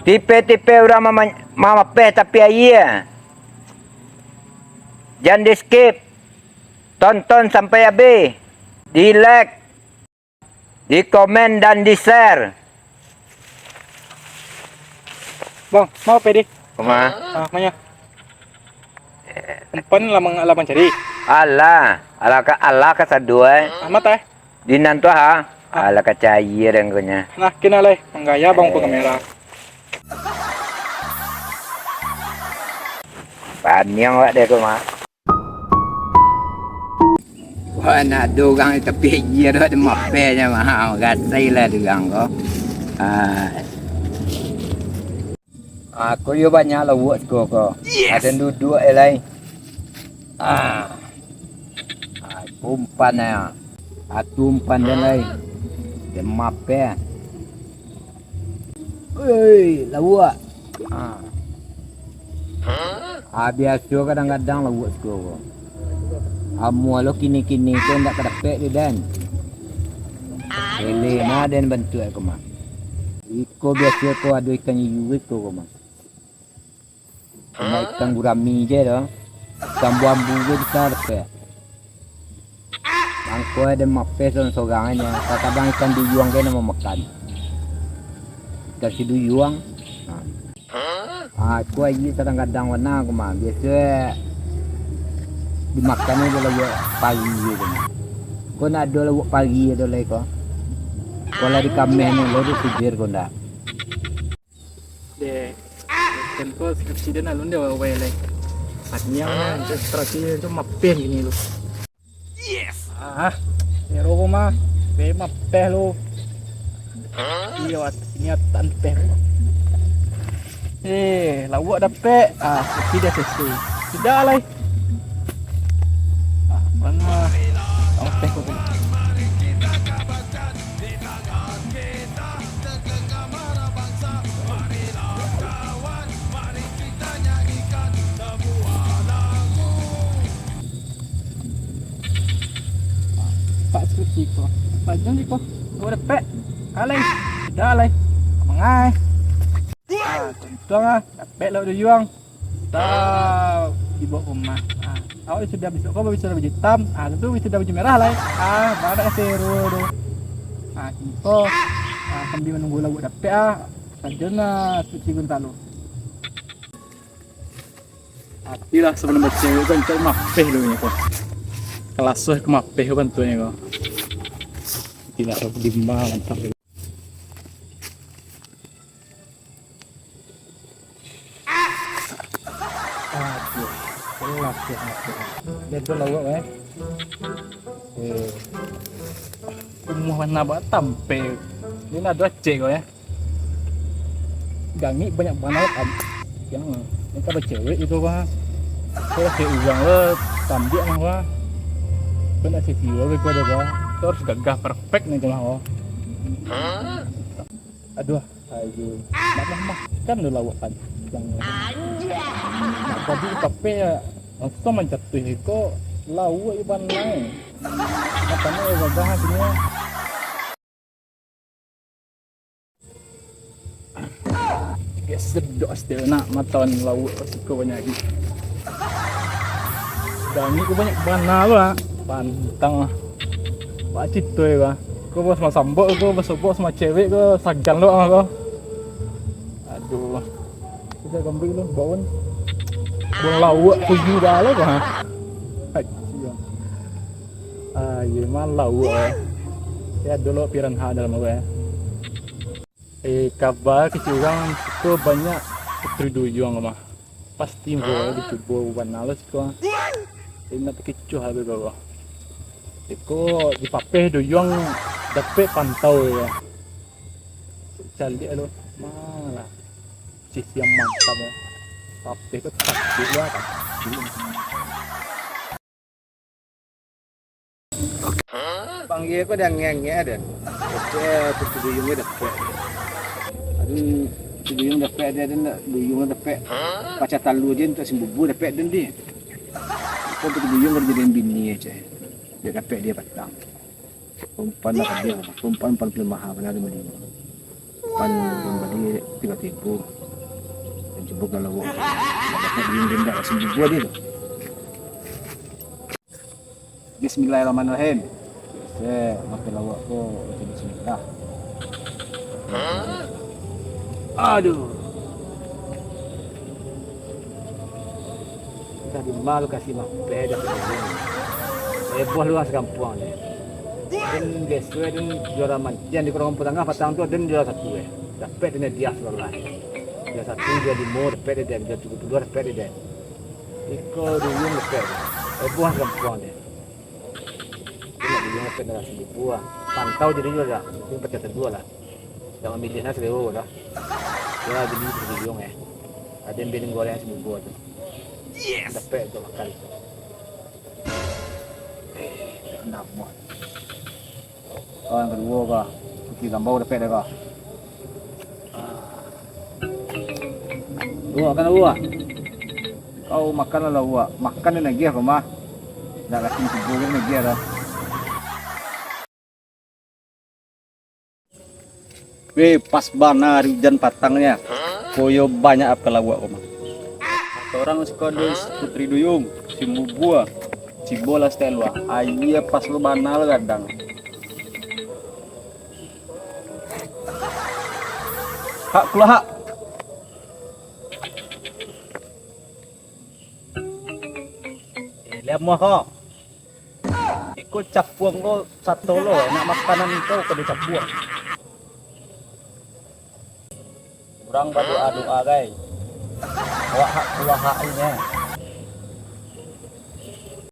Tipe-tipe orang mama peh tapi ayah. Jangan di skip. Tonton sampai habis. Di like. Di komen dan di share. Bang, mau pedi? Kuma? Mana? Umpan lamang cari. Allah ka sadua. Amat Di nanto ha. Allah ka cahaya dan kunya. Nah, kinalay. Menggaya bang po kamera. Panyang wak deh kuma. Wah nak dogang tapi dia dah ada mapenya mah gasai lah dogang ko. Aku yo banyak lah buat ko. Ada duduk elai. Umpan ya. Atu umpan dia lai. Dia mape. Oi, lawak. Biasa kadang-kadang lah buat ko. Amu lo kini-kini tu nak kedapek dia dan. Ele na dan bantu aku mah. Iko biasa ko ada ikan yuwik ko mah. Cuma ikan gurami je dah. Ikan bambu je besar pe. Angko ada mape sorang-sorangannya. Kadang ikan duyung ke nama makan. Kasih duyung. Aku aja kadang-kadang warna aku mah. Biasa dimakan ni adalah pagi gitu. Kau nak ada lawak pagi ada lagi kau. Kalau di kameh ni lo tu sijir kau ndak. De, tempo skripsi dia nalun dia awal lagi. Patnya instruksi itu mapen gini lo. Yes. Hero ko mah. Be mapeh lo. Iya, niatan peh. Lawak dapat. Tidak sesuai. Tidak lah. Mana? Sampai kau tu. Pak skripsi kau. Panjang ni kau. Kau dapat. Alai. Dah alai. Mengai. Contoh dapat lalu juang. Tahu ibu rumah. Awak sudah bisa kau bisa baju hitam. Tentu bisa baju merah lah. Pada seru tu. Info. Sambil menunggu lagu dapat sajana skripsi gunta lu. Atilah sebelum baca kan cak mapeh lu ni kau. Kelas ke mapeh bantunya kau. Tidak ada dimbang mantap. Dia tu lawak Umuh mana buat tampe. Ini nak dua cek kau ya. Gangi banyak banget yang mereka bercewek itu wah. Kau cek uang lo tambik mah wah. Kau nak sesi wah kau ada wah. Kau harus gagah perfect nih cuma wah. Aduh, ayo. Nak makan dulu lawakan. Yang tadi kape ya. Langsung menjatuh itu lawa iban lain. Makanya gagah dunia. Guys, sedok still nak maton lawa suka banyak lagi. Dan ni aku banyak bana lah. Pantang lah. Pak citoy lah. Kau bos sama sambok, kau bos sama cewek, kau sagan lo ah kau. Aduh. Kita gambar lo bawon. Buang lawak tujuh bala kau ha. Iya mah lawak. Ya dulu piranha dalam aku ya. Kabar kecurang itu banyak putri duyung mah. Pasti mau dicoba banalas kau. Ini nak kecuh habis kau. Iko di papeh duyung dapat pantau ya. Cari lo malah. Sisi yang mantap ya. Papeh tu tak juga kan. Panggil aku dah ngeng ada. Putri duyung dia dapat. Aduh, putri duyung dapat dia dan duyung dapat. Pacar talu je untuk sembubu dapat dan dia. Kau putri duyung kerja dengan bini aja. Dia dapat dia petang. Perempuan lah dia. Perempuan paling mahal benar dia. depan dan badi tiba-tiba dan coba kalau dapat diem dah sembuh buat dia. Bismillahirrahmanirrahim. Makan lawak ko bismillah. Aduh. Tadi malu kasih mah beda. Buah luas kampung ni. Dan biasa dan juara mantian di kurang petangah patang tu dan juara satu dapat dengan dia sebelah. Dia satu dia di mode dapat dia cukup dua dapat dia. Iko dulu dapat. Buah kampung ni. Dia di mana dapat dengan buah. Pantau jadi juara. Ini pecah dua lah. Jangan milih nasi leo lah. Dia jadi berjuang Ada yang bikin goreng semua buah tu. Yes. Dapat tu makan. Enak banget. Yang kedua kah, kita tambah dapat dah kah. Dua kan dua. Kau makanlah dua. Makan ni lagi apa mah? Dah kasih kubur ni lagi dah. Weh, pas bana hujan patangnya. Koyo banyak apa lawak kau mah. Orang suka dos putri duyung, si bubua, si bola stelwa. Ayah pas lu bana kadang. Hak kula hak. Lihat muah kau. Ikut capuang kau satu lo, nak makanan kau kau capuang. Orang berdoa-doa guys. Awak hak kula hak ini.